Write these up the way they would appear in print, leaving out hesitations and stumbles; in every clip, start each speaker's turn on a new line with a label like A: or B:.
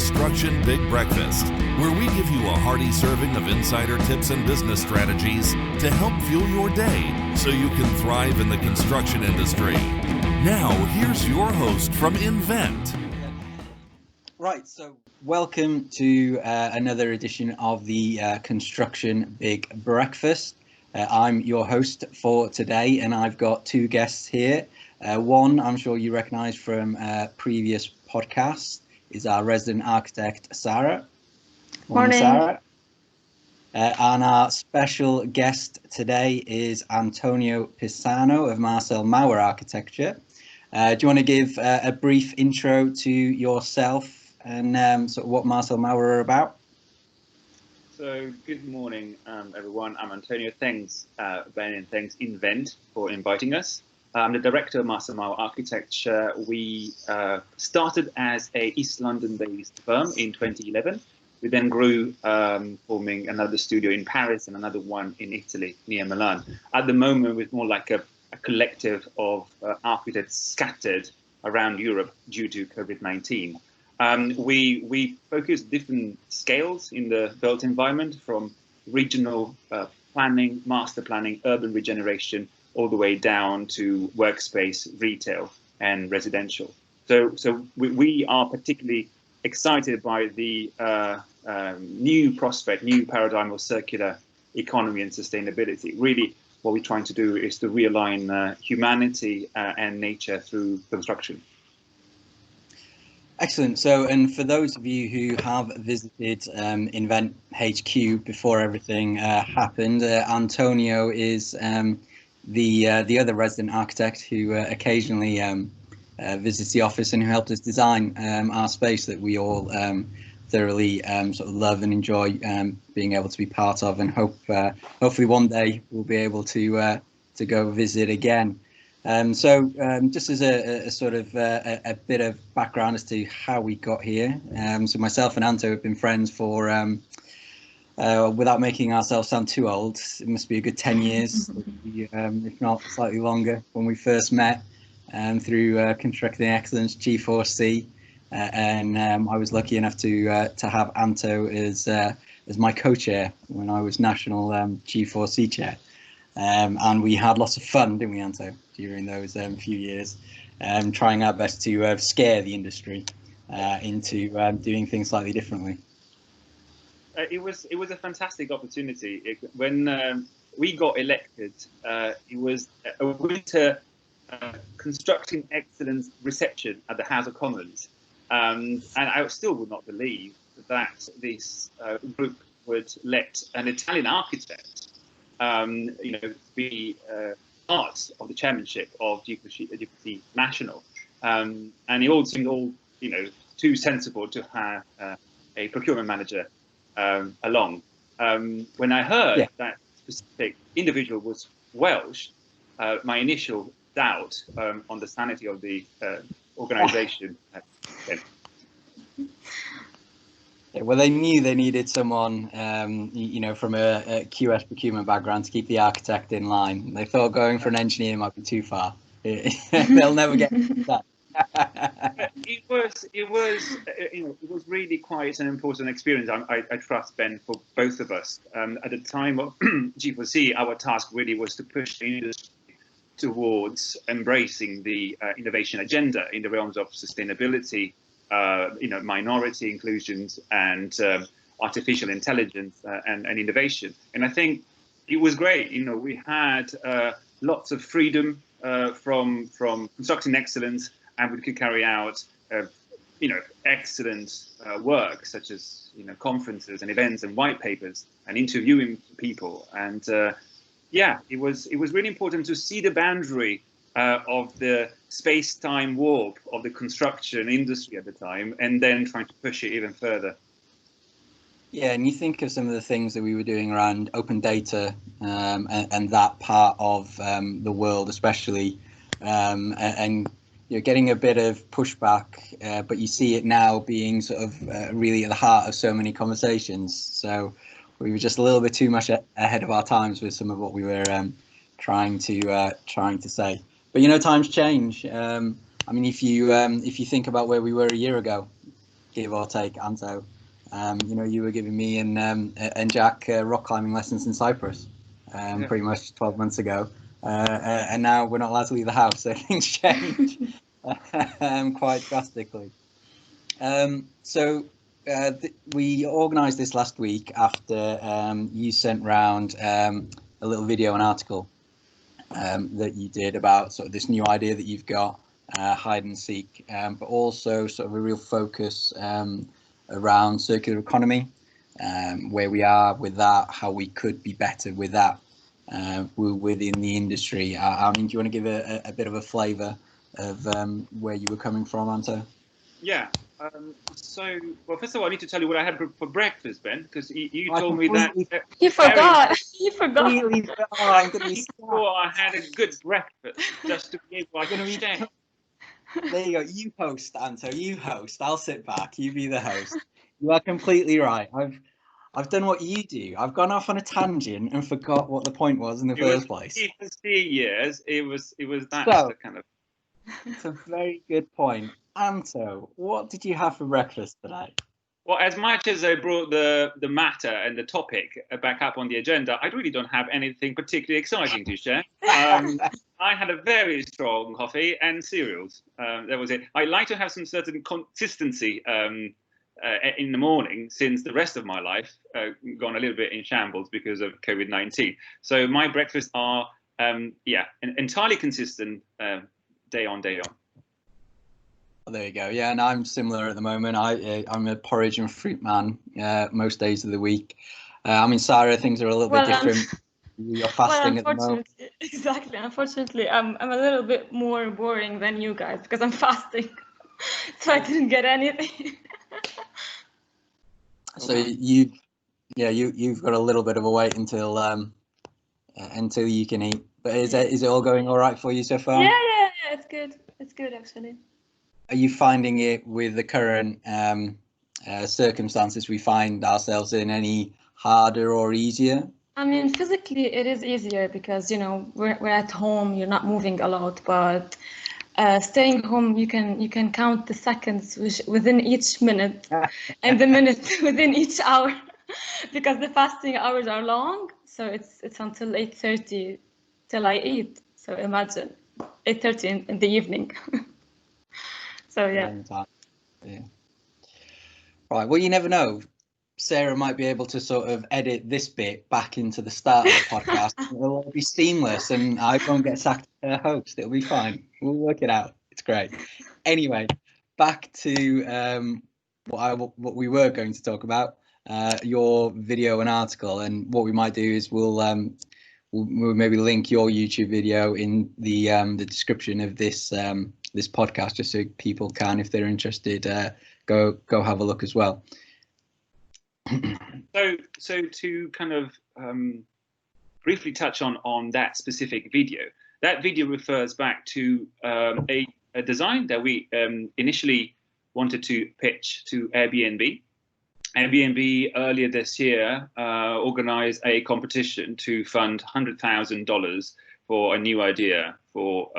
A: Construction Big Breakfast, where we give you a hearty serving of insider tips and business strategies to help fuel your day so you can thrive in the construction industry. Now, here's your host from Invennt.
B: Right, so welcome to another edition of the Construction Big Breakfast. I'm your host for today, and I've got two guests here. One I'm sure you recognise from previous podcasts is our resident architect, Sara.
C: Morning.
B: Sara. And our special guest today is Antonio Pisano of Marcel Mauer Architecture. Do you want to give a brief intro to yourself and sort of what Marcel Mauer are about?
D: So good morning, everyone. I'm Antonio. Thanks, Ben, and thanks Invennt for inviting us. I'm the director of Marcel Mauer Architecture. We started as a East London-based firm in 2011. We then grew, forming another studio in Paris and another one in Italy, near Milan. At the moment, we're more like a collective of architects scattered around Europe due to COVID-19. We focus different scales in the built environment, from regional planning, master planning, urban regeneration, all the way down to workspace, retail, and residential. So we are particularly excited by the new prospect, new paradigm of circular economy and sustainability. Really, what we're trying to do is to realign humanity and nature through construction.
B: Excellent. So, and for those of you who have visited Invennt HQ before everything happened, Antonio is the other resident architect who occasionally visits the office and who helped us design our space that we all thoroughly sort of love and enjoy being able to be part of, and hopefully one day we'll be able to go visit again. So just as a sort of a bit of background as to how we got here. So myself and Anto have been friends for, without making ourselves sound too old, it must be a good 10 years, if not slightly longer, when we first met through Constructing Excellence G4C. And I was lucky enough to have Anto as my co-chair when I was national G4C chair. And we had lots of fun, didn't we, Anto, during those few years, trying our best to scare the industry into doing things slightly differently.
D: It was a fantastic opportunity. When we got elected, it was a winter Constructing Excellence reception at the House of Commons, and I still would not believe that this group would let an Italian architect be part of the chairmanship of G4C National, and it all seemed too sensible to have a procurement manager along. When I heard that specific individual was Welsh, my initial doubt on the sanity of the organisation.
B: Well, they knew they needed someone, from a QS procurement background to keep the architect in line. They thought going for an engineer might be too far. They'll never get that.
D: It was really quite an important experience. I trust, Ben, for both of us. At the time of G4C, our task really was to push the industry towards embracing the innovation agenda in the realms of sustainability, minority inclusions, and artificial intelligence and innovation. And I think it was great. We had lots of freedom from constructing excellence, and we could carry out excellent work, such as conferences and events and white papers and interviewing people. And it was really important to see the boundary of the space-time warp of the construction industry at the time, and then trying to push it even further.
B: Yeah, and you think of some of the things that we were doing around open data and that part of the world, especially, and getting a bit of pushback, but you see it now being sort of really at the heart of so many conversations. So we were just a little bit too much ahead of our times with some of what we were trying to say. But times change. I mean, if you think about where we were a year ago, give or take, Anto. You were giving me and Jack rock climbing lessons in Cyprus pretty much 12 months ago. And now we're not allowed to leave the house, so things change quite drastically. We organised this last week after you sent round a little video and article that you did about sort of this new idea that you've got, hide and seek, but also sort of a real focus around circular economy, where we are with that, how we could be better with that within the industry. I mean, do you want to give a bit of a flavour of where you were coming from, Anto?
D: Yeah. Well, first of all, I need to tell you what I had for breakfast, Ben, because you told me that.
C: You forgot. You forgot.
D: I'm going to be sure I had a good breakfast just to be able to share.
B: There you go. You host, Anto. You host. I'll sit back. You be the host. You are completely right. I've done what you do. I've gone off on a tangent and forgot what the point was in the first place.
D: For 3 years, it was that kind of.
B: It's a very good point. Anto, what did you have for breakfast tonight?
D: Well, as much as I brought the matter and the topic back up on the agenda, I really don't have anything particularly exciting to share. I had a very strong coffee and cereals. That was it. I like to have some certain consistency in the morning, since the rest of my life gone a little bit in shambles because of COVID-19. So my breakfasts are, entirely consistent day on, day on.
B: Well, there you go. Yeah, and I'm similar at the moment. I'm a porridge and fruit man most days of the week. I mean, Sara, things are a little bit different. You're fasting at the moment.
C: Exactly. Unfortunately, I'm a little bit more boring than you guys because I'm fasting, so I didn't get anything.
B: So you've got a little bit of a wait until you can eat. But is it all going all right for you so far?
C: Yeah, it's good. It's good actually.
B: Are you finding it with the current circumstances we find ourselves in any harder or easier?
C: I mean, physically it is easier because we're at home. You're not moving a lot, but staying home, you can count the seconds within each minute and the minutes within each hour, because the fasting hours are long. So it's until 8:30 till I eat. So imagine 8:30 in the evening. So yeah.
B: Right. Well, you never know. Sara might be able to sort of edit this bit back into the start of the podcast. It'll all be seamless, and I won't get sacked as host. It'll be fine. We'll work it out. It's great. Anyway, back to what we were going to talk about. Your video and article, and what we might do is we'll maybe link your YouTube video in the description of this this podcast, just so people can, if they're interested, go have a look as well.
D: So to kind of briefly touch on that specific video, that video refers back to a design that we initially wanted to pitch to Airbnb. Airbnb earlier this year organized a competition to fund $100,000 for a new idea for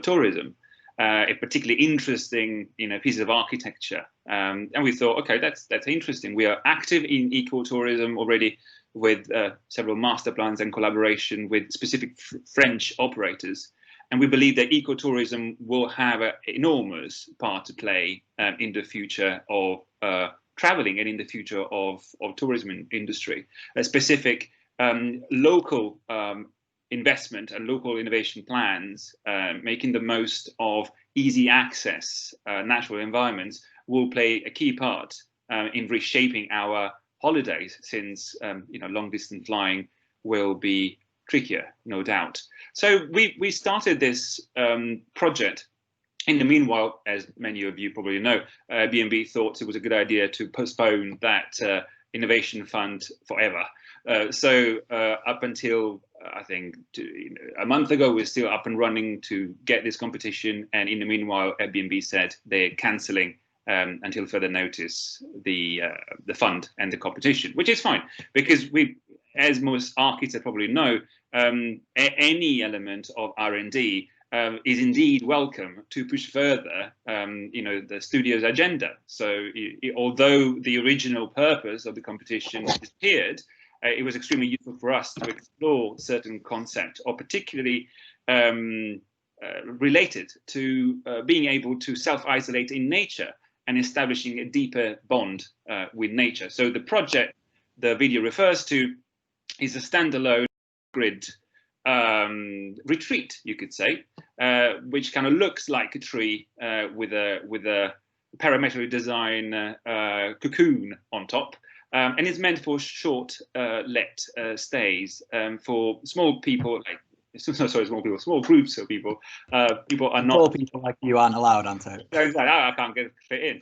D: tourism. A particularly interesting piece of architecture, and we thought, okay, that's interesting. We are active in ecotourism already, with several master plans and collaboration with specific French operators, and we believe that ecotourism will have an enormous part to play in the future of traveling and in the future of tourism industry. A specific local investment and local innovation plans, making the most of easy access natural environments, will play a key part in reshaping our holidays, since long distance flying will be trickier, no doubt. So we started this project. In the meanwhile, as many of you probably know, Airbnb thought it was a good idea to postpone that innovation fund forever. So up until I think a month ago, we're still up and running to get this competition. And in the meanwhile, Airbnb said they're cancelling until further notice the fund and the competition, which is fine, because we, as most architects probably know, any element of R&D is indeed welcome to push further, the studio's agenda. So although the original purpose of the competition disappeared, it was extremely useful for us to explore certain concepts, or particularly related to being able to self-isolate in nature and establishing a deeper bond with nature. So the project the video refers to is a standalone grid retreat, you could say, which kind of looks like a tree with a parametric design cocoon on top, and it's meant for short let stays for small people, like small groups of people. People are not.
B: Small people like you aren't allowed, Anto.
D: I can't fit in.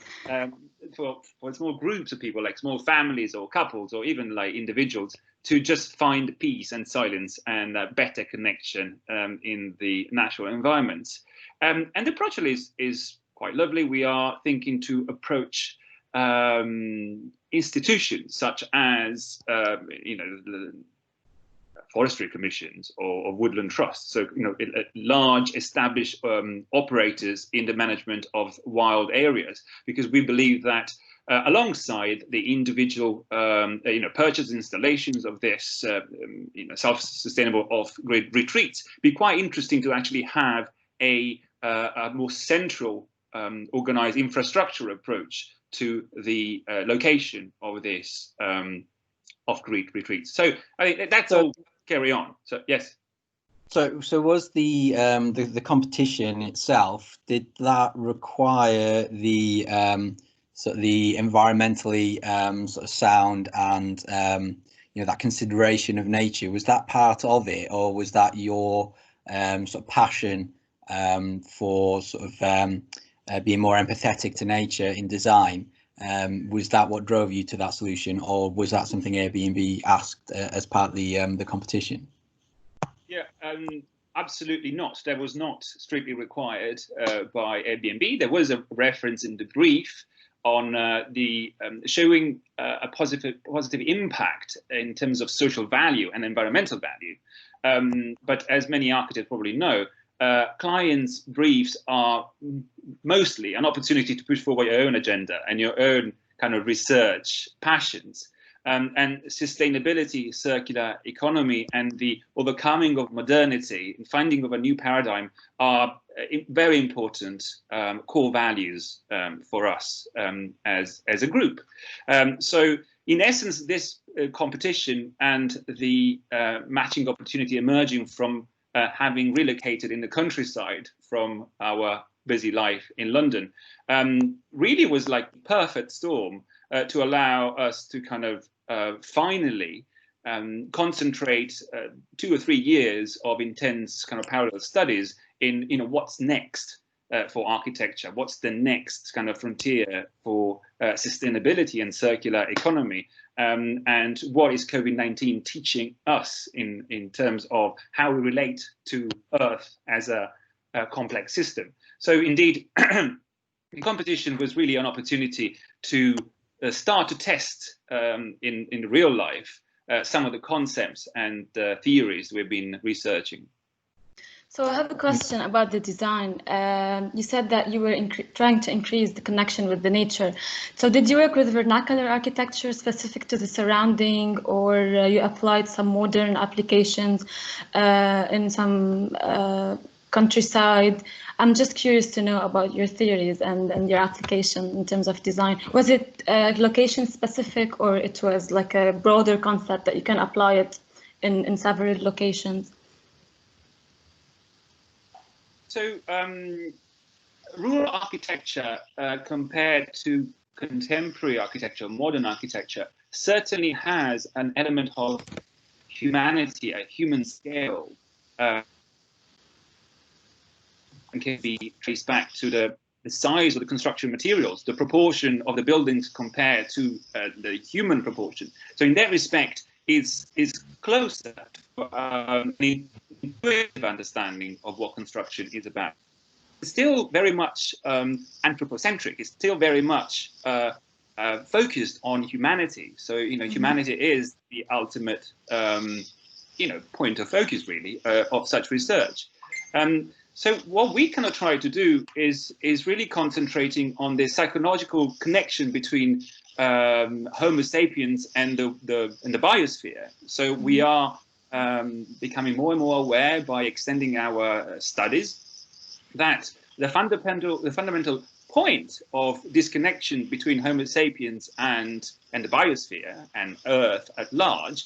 D: For small groups of people, like small families or couples or even like individuals, to just find peace and silence and better connection in the natural environments. And the project is quite lovely. We are thinking to approach institutions such as the forestry commissions or woodland trusts, so large established operators in the management of wild areas, because we believe that alongside the individual purchase installations of this self-sustainable off-grid retreats, be quite interesting to actually have a more central organized infrastructure approach to the location of this off-grid retreats. So I think that's all. Carry on. So yes.
B: So was the competition itself, did that require the sort of the environmentally sort of sound and that consideration of nature? Was that part of it, or was that your sort of passion for sort of being more empathetic to nature in design? Was that what drove you to that solution, or was that something Airbnb asked as part of the competition?
D: Yeah, absolutely not. That was not strictly required by Airbnb. There was a reference in the brief on the showing a positive impact in terms of social value and environmental value. But as many architects probably know, clients' briefs are mostly an opportunity to push forward your own agenda and your own kind of research passions. And sustainability, circular economy, and the overcoming of modernity and finding of a new paradigm are very important core values for us as a group. So in essence, this competition and the matching opportunity emerging from having relocated in the countryside from our busy life in London really was like the perfect storm to allow us to kind of finally concentrate 2 or 3 years of intense kind of parallel studies in what's next for architecture, what's the next kind of frontier for sustainability and circular economy, and what is COVID-19 teaching us in terms of how we relate to Earth as a complex system. So indeed, the competition was really an opportunity to start to test in real life some of the concepts and theories we've been researching.
C: So I have a question about the design. You said that you were trying to increase the connection with the nature. So did you work with vernacular architecture specific to the surrounding, or you applied some modern applications in some countryside? I'm just curious to know about your theories and your application in terms of design. Was it location specific, or it was like a broader concept that you can apply it in several locations?
D: So rural architecture compared to contemporary architecture, modern architecture, certainly has an element of humanity, a human scale, and can be traced back to the size of the construction materials, the proportion of the buildings compared to the human proportion. So in that respect, is closer to an intuitive understanding of what construction is about. It's still very much anthropocentric. It's still very much focused on humanity. So humanity is the ultimate point of focus, really, of such research. So what we kind of try to do is really concentrating on the psychological connection between Homo sapiens and the biosphere. So we are becoming more and more aware by extending our studies that the fundamental point of disconnection between Homo sapiens and the biosphere and Earth at large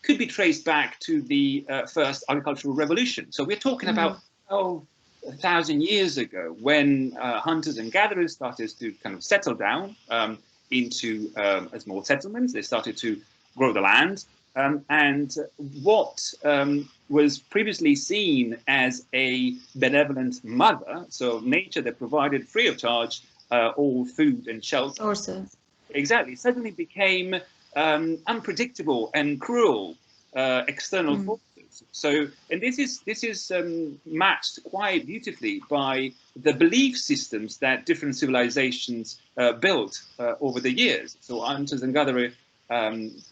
D: could be traced back to the first agricultural revolution. So we're talking about 1,000 years ago, when hunters and gatherers started to kind of settle down into small settlements. They started to grow the land, and what was previously seen as a benevolent mother, so nature that provided free of charge all food and shelter,
C: Sources.
D: exactly, suddenly became unpredictable and cruel external forces. So, and this is matched quite beautifully by the belief systems that different civilizations built over the years. So hunters and gatherer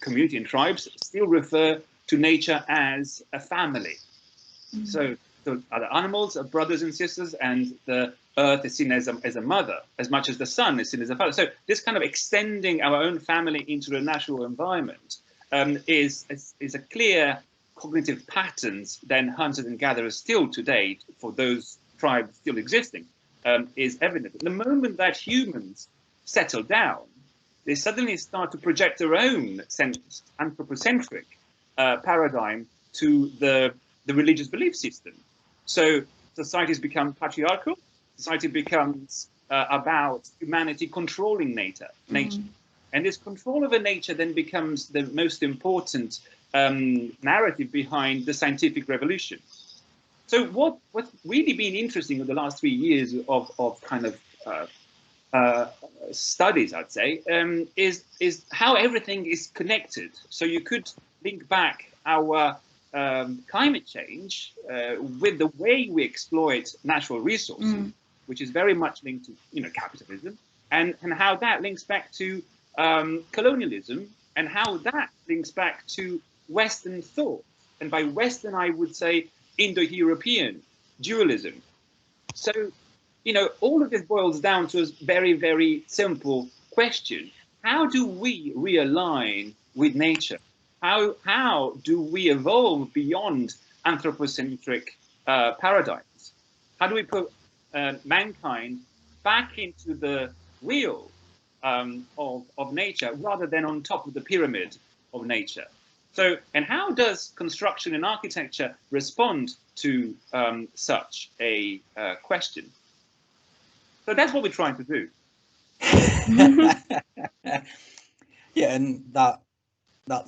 D: community and tribes still refer to nature as a family. So the other animals are brothers and sisters, and the earth is seen as a mother, as much as the sun is seen as a father. So this kind of extending our own family into the natural environment is a clear cognitive patterns then hunters and gatherers still today, for those tribes still existing, is evident. The moment that humans settle down, they suddenly start to project their own anthropocentric paradigm to the religious belief system. So societies become patriarchal, society becomes about humanity controlling nature. And this control over nature then becomes the most important narrative behind the scientific revolution. So what's really been interesting in the last 3 years of kind of studies, I'd say, is how everything is connected. So you could link back our climate change with the way we exploit natural resources, which is very much linked to capitalism, and how that links back to colonialism, and how that links back to Western thought. And by Western, I would say Indo-European dualism. So, all of this boils down to a very, very simple question. How do we realign with nature? How do we evolve beyond anthropocentric paradigms? How do we put mankind back into the wheel of nature rather than on top of the pyramid of nature? So, and how does construction and architecture respond to such a question? So that's what we're trying to do.
B: Yeah, and that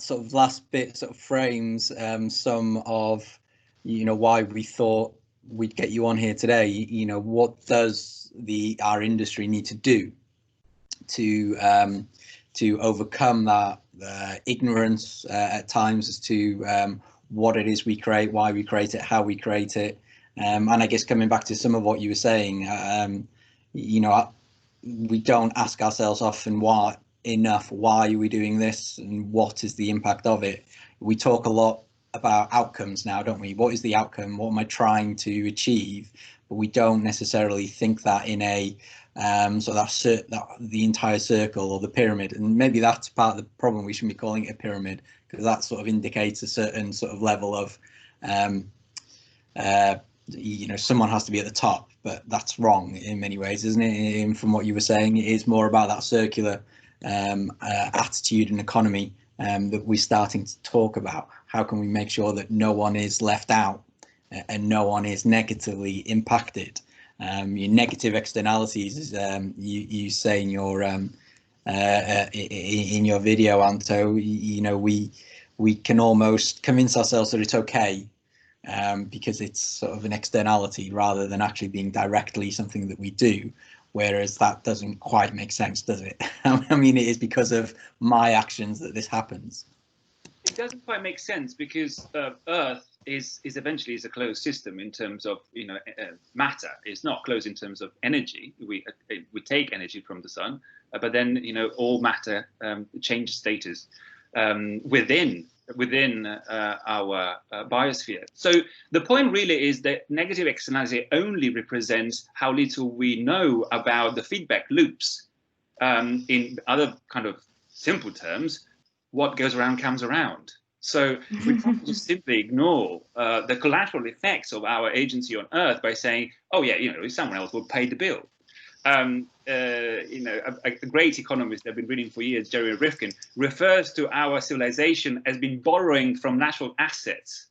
B: sort of last bit sort of frames some of why we thought we'd get you on here today. What does our industry need to do to overcome that ignorance at times as to what it is we create, why we create it, how we create it, and I guess coming back to some of what you were saying, we don't ask ourselves often why are we doing this and what is the impact of it. We talk a lot about outcomes now, don't we? What is the outcome? What am I trying to achieve? But we don't necessarily think that in a that the entire circle or the pyramid, and maybe that's part of the problem. We shouldn't be calling it a pyramid, because that sort of indicates a certain sort of level of someone has to be at the top, but that's wrong in many ways, isn't it? And from what you were saying, it is more about that circular attitude and economy that we're starting to talk about. How can we make sure that no one is left out and no one is negatively impacted? Your negative externalities, is you say in your video, Anto, we can almost convince ourselves that it's okay because it's sort of an externality rather than actually being directly something that we do. Whereas that doesn't quite make sense, does it? I mean, it is because of my actions that this happens.
D: It doesn't quite make sense, because Earth is eventually a closed system in terms of matter. It's not closed in terms of energy. We take energy from the sun, but then all matter changes status within within our biosphere. So the point really is that negative externality only represents how little we know about the feedback loops. In other kind of simple terms, what goes around comes around. So we can't just simply ignore the collateral effects of our agency on Earth by saying, oh yeah, someone else will pay the bill. A great economist I've been reading for years, Jeremy Rifkin, refers to our civilization as being borrowing from natural assets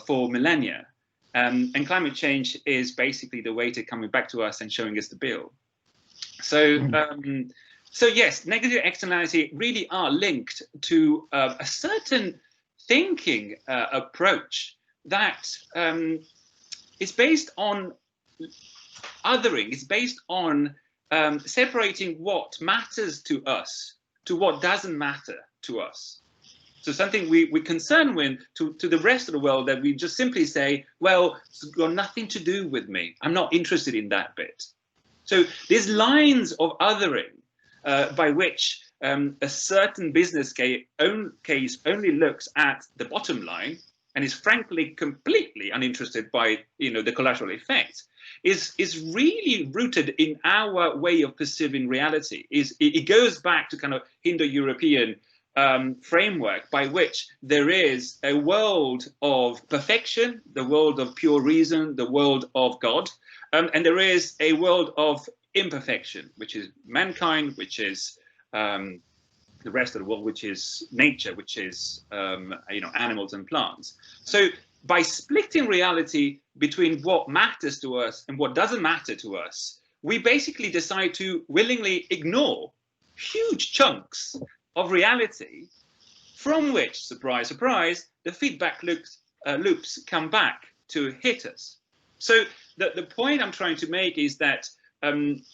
D: for millennia. And climate change is basically the waiter coming back to us and showing us the bill. So yes, negative externality really are linked to a certain thinking approach that is based on othering. It's based on separating what matters to us to what doesn't matter to us. So something we concern with to the rest of the world, that we just simply say, well, it's got nothing to do with me. I'm not interested in that bit. So these lines of othering by which a certain business case only looks at the bottom line and is frankly completely uninterested by the collateral effects is really rooted in our way of perceiving reality. It goes back to kind of Indo-European framework by which there is a world of perfection, the world of pure reason, the world of God, and there is a world of imperfection, which is mankind, which is the rest of the world, which is nature, which is animals and plants. So by splitting reality between what matters to us and what doesn't matter to us, we basically decide to willingly ignore huge chunks of reality from which, surprise, surprise, the feedback loops come back to hit us. So the point I'm trying to make is that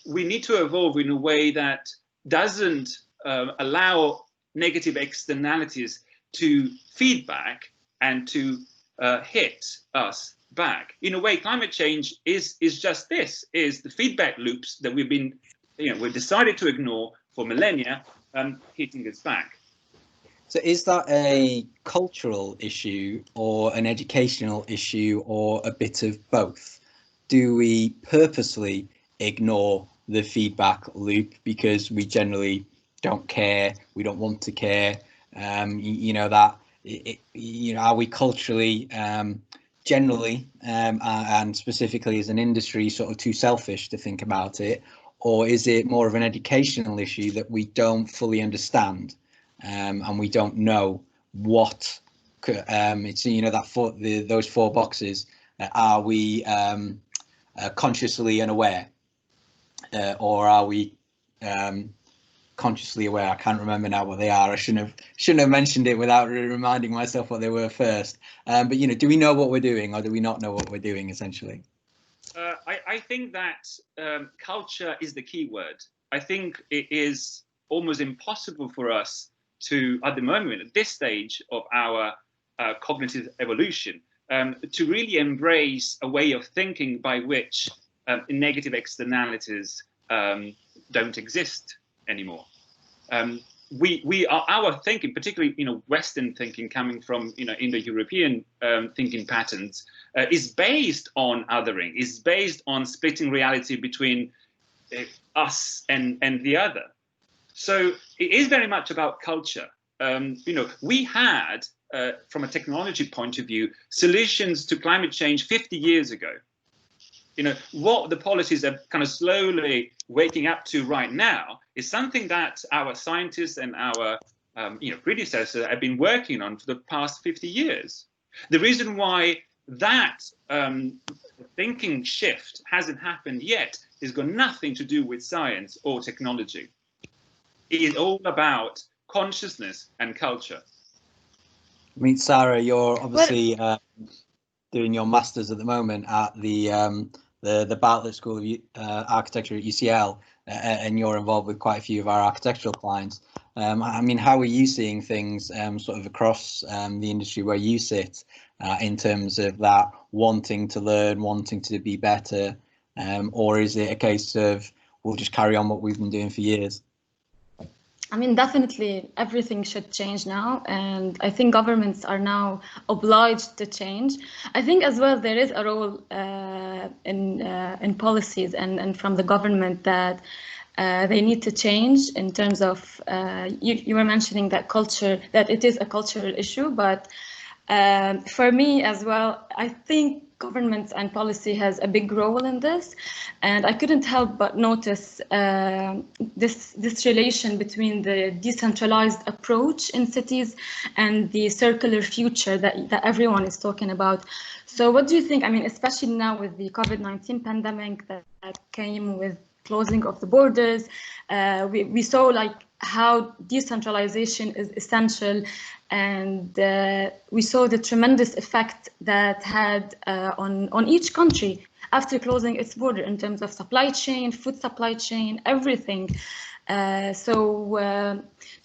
D: we need to evolve in a way that doesn't allow negative externalities to feedback and to hit us back. In a way, climate change is just this, is the feedback loops that we've decided to ignore for millennia, hitting us back.
B: So is that a cultural issue or an educational issue or a bit of both? Do we purposely ignore the feedback loop because we generally don't care, we don't want to care? Are we culturally generally and specifically as an industry sort of too selfish to think about it, or is it more of an educational issue that we don't fully understand and we don't know what it's those four boxes? Are we consciously unaware, or are we consciously aware? I can't remember now what they are. I shouldn't have mentioned it without reminding myself what they were first. But do we know what we're doing, or do we not know what we're doing, essentially?
D: I think that culture is the key word. I think it is almost impossible for us to, at the moment, at this stage of our cognitive evolution, to really embrace a way of thinking by which negative externalities don't exist anymore. Our thinking, particularly Western thinking, coming from Indo-European thinking patterns, is based on othering, is based on splitting reality between us and the other. So it is very much about culture. We had, from a technology point of view, solutions to climate change 50 years ago. What the policies are kind of slowly waking up to right now is something that our scientists and our predecessors have been working on for the past 50 years. The reason why that thinking shift hasn't happened yet has got nothing to do with science or technology. It is all about consciousness and culture.
B: I mean, Sara, you're obviously doing your master's at the moment at the Bartlett School of Architecture at UCL, and you're involved with quite a few of our architectural clients. I mean, how are you seeing things sort of across the industry where you sit in terms of that wanting to learn, wanting to be better, or is it a case of we'll just carry on what we've been doing for years?
C: I mean, definitely everything should change now, and I think governments are now obliged to change. I think as well there is a role in policies and from the government that they need to change in terms of you were mentioning that culture, that it is a cultural issue, but for me as well, I think governments and policy has a big role in this, and I couldn't help but notice this relation between the decentralized approach in cities and the circular future that everyone is talking about. So what do you think? I mean, especially now with the COVID-19 pandemic that came with closing of the borders, we saw like how decentralization is essential, and we saw the tremendous effect that had on each country after closing its border in terms of supply chain, food supply chain, everything. Do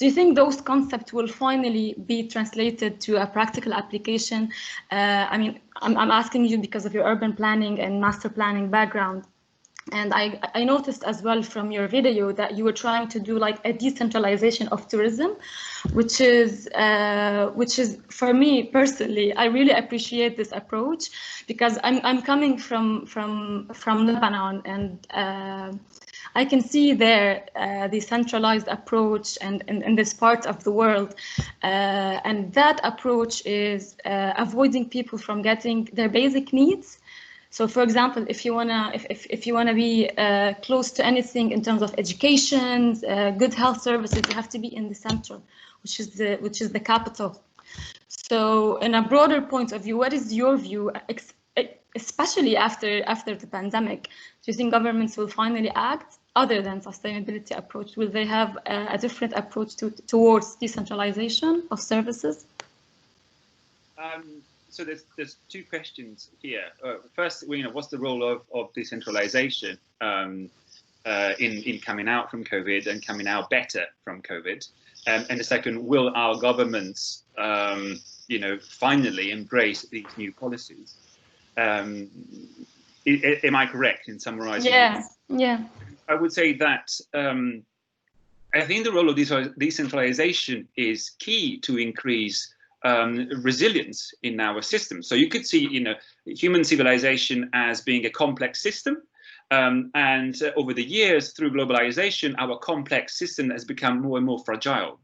C: you think those concepts will finally be translated to a practical application? I mean, I'm asking you because of your urban planning and master planning background. And I noticed as well from your video that you were trying to do like a decentralization of tourism, which is for me personally, I really appreciate this approach, because I'm coming from Lebanon, and I can see there the centralized approach and in this part of the world, and that approach is avoiding people from getting their basic needs. So, for example, if you wanna be close to anything in terms of education, good health services, you have to be in the center, which is the capital. So, in a broader point of view, what is your view, especially after the pandemic? Do you think governments will finally act other than sustainability approach? Will they have a different approach towards decentralization of services?
D: So there's two questions here. First, what's the role of decentralization in coming out from COVID and coming out better from COVID? And the second, will our governments, finally embrace these new policies? Am I correct in summarizing?
C: Yeah.
D: I would say that I think the role of decentralization is key to increase resilience in our system. So you could see, human civilization as being a complex system, and over the years, through globalization, our complex system has become more and more fragile.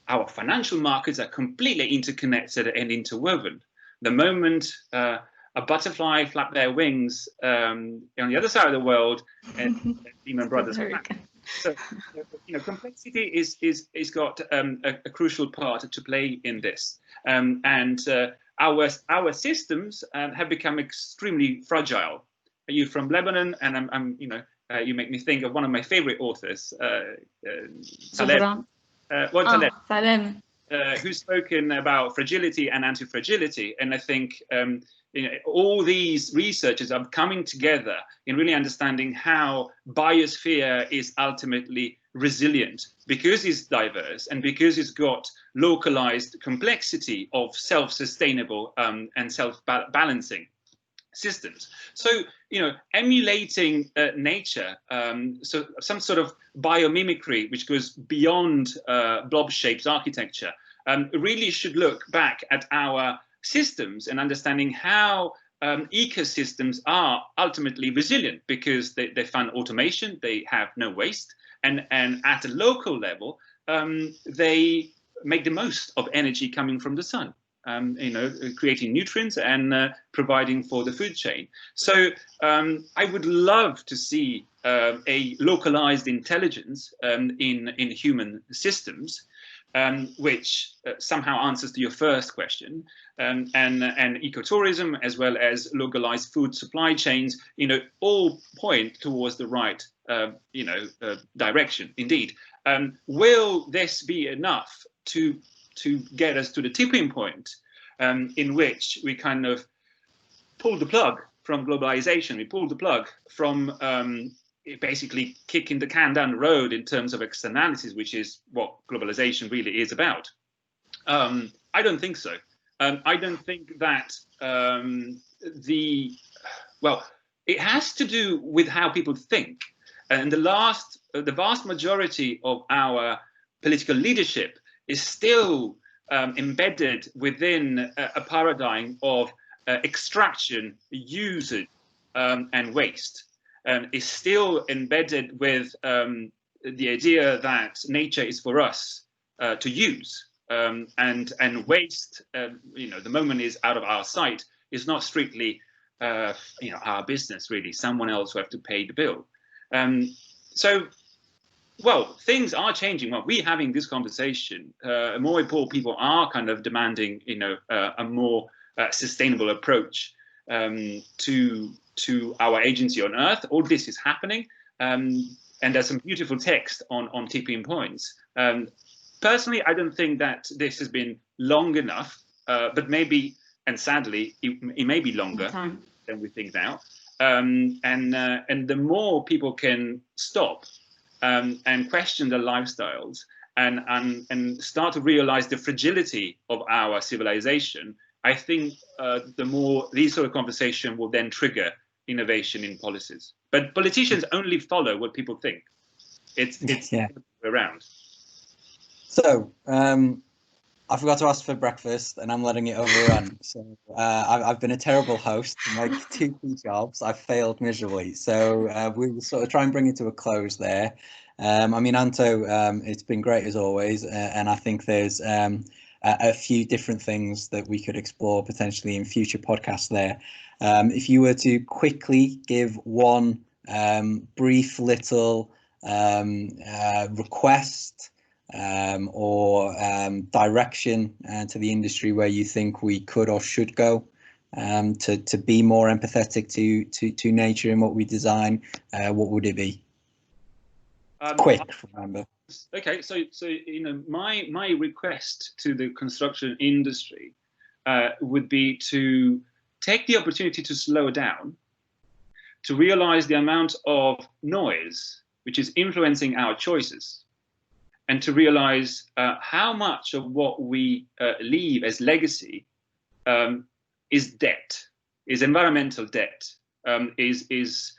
D: Our financial markets are completely interconnected and interwoven. The moment a butterfly flap their wings on the other side of the world, and Lehman Brothers. So, complexity is got a crucial part to play in this, and our systems have become extremely fragile. You're from Lebanon, and you make me think of one of my favorite authors, Taleb, who's spoken about fragility and anti-fragility, and I think all these researchers are coming together in really understanding how biosphere is ultimately resilient, because it's diverse and because it's got localized complexity of self-sustainable and self-balancing systems. So, emulating nature, so some sort of biomimicry, which goes beyond blob-shaped architecture, really should look back at our systems and understanding how ecosystems are ultimately resilient, because they fund automation, they have no waste, and at a local level, they make the most of energy coming from the sun. Creating nutrients and providing for the food chain. So I would love to see a localized intelligence in human systems, which somehow answers to your first question, and ecotourism, as well as localized food supply chains, all point towards the right, direction. Indeed, will this be enough to get us to the tipping point in which we kind of pull the plug from globalization? We pull the plug from basically kicking the can down the road in terms of externalities, which is what globalization really is about. I don't think so. I don't think that it has to do with how people think. And the vast majority of our political leadership is still embedded within a paradigm of extraction, usage, and waste. Is still embedded with the idea that nature is for us to use, and waste, the moment is out of our sight, is not strictly our business, really. Someone else will have to pay the bill. So, well, things are changing. Well, we're having this conversation. More and more people are kind of demanding, a more sustainable approach to our agency on Earth. All this is happening, and there's some beautiful text on tipping points. Personally, I don't think that this has been long enough, but maybe, and sadly, it may be longer than we think now. And the more people can stop and question their lifestyles and start to realize the fragility of our civilization, I think the more these sort of conversation will then trigger innovation in policies. But politicians only follow what people think. It's around.
B: So I forgot to ask for breakfast, and I'm letting it overrun. So I've been a terrible host to make 2 key jobs. I've failed miserably. So we will sort of try and bring it to a close there. I mean, Anto, it's been great as always, and I think there's a few different things that we could explore potentially in future podcasts there. If you were to quickly give one brief little request or direction to the industry where you think we could or should go to be more empathetic to nature and what we design, what would it be? Quick, remember.
D: Okay, so my request to the construction industry would be to take the opportunity to slow down, to realize the amount of noise which is influencing our choices, and to realize how much of what we leave as legacy is debt, is environmental debt, is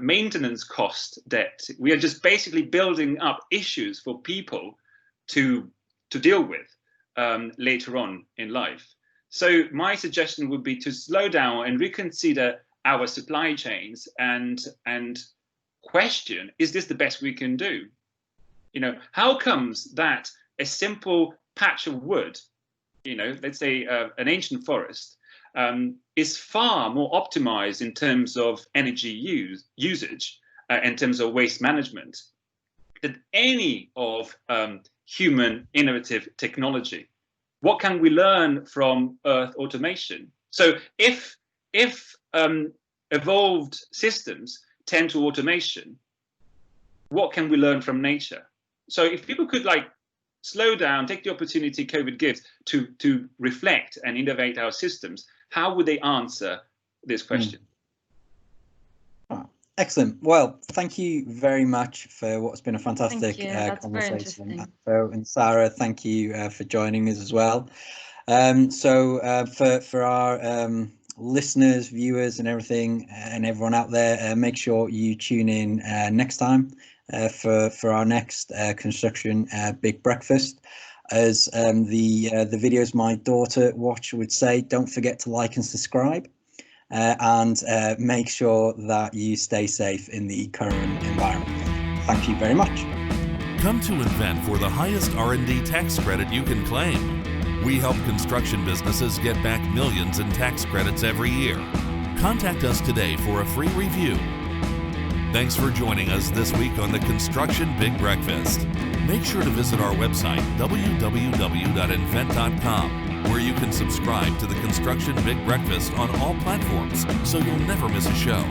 D: maintenance cost debt. We are just basically building up issues for people to deal with later on in life. So my suggestion would be to slow down and reconsider our supply chains and question, is this the best we can do? How comes that a simple patch of wood, let's say an ancient forest, is far more optimized in terms of energy usage, in terms of waste management, than any of human innovative technology? What can we learn from Earth automation? So if evolved systems tend to automation, what can we learn from nature? So if people could slow down, take the opportunity COVID gives to reflect and innovate our systems, how would they answer this question?
B: Excellent. Well, thank you very much for what's been a fantastic conversation. So, and Sara, thank you for joining us as well. For our listeners, viewers, and everything, and everyone out there, make sure you tune in next time for our next construction big breakfast. As the videos my daughter watch would say, don't forget to like and subscribe, and make sure that you stay safe in the current environment. Thank you very much.
A: Come to Invennt for the highest R&D tax credit you can claim. We help construction businesses get back millions in tax credits every year. Contact us today for a free review. Thanks for joining us this week on the Construction Big Breakfast. Make sure to visit our website, www.inventt.com, where you can subscribe to the Construction Big Breakfast on all platforms so you'll never miss a show.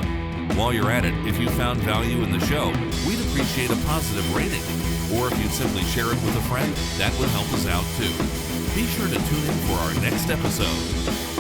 A: While you're at it, if you found value in the show, we'd appreciate a positive rating. Or if you'd simply share it with a friend, that would help us out too. Be sure to tune in for our next episode.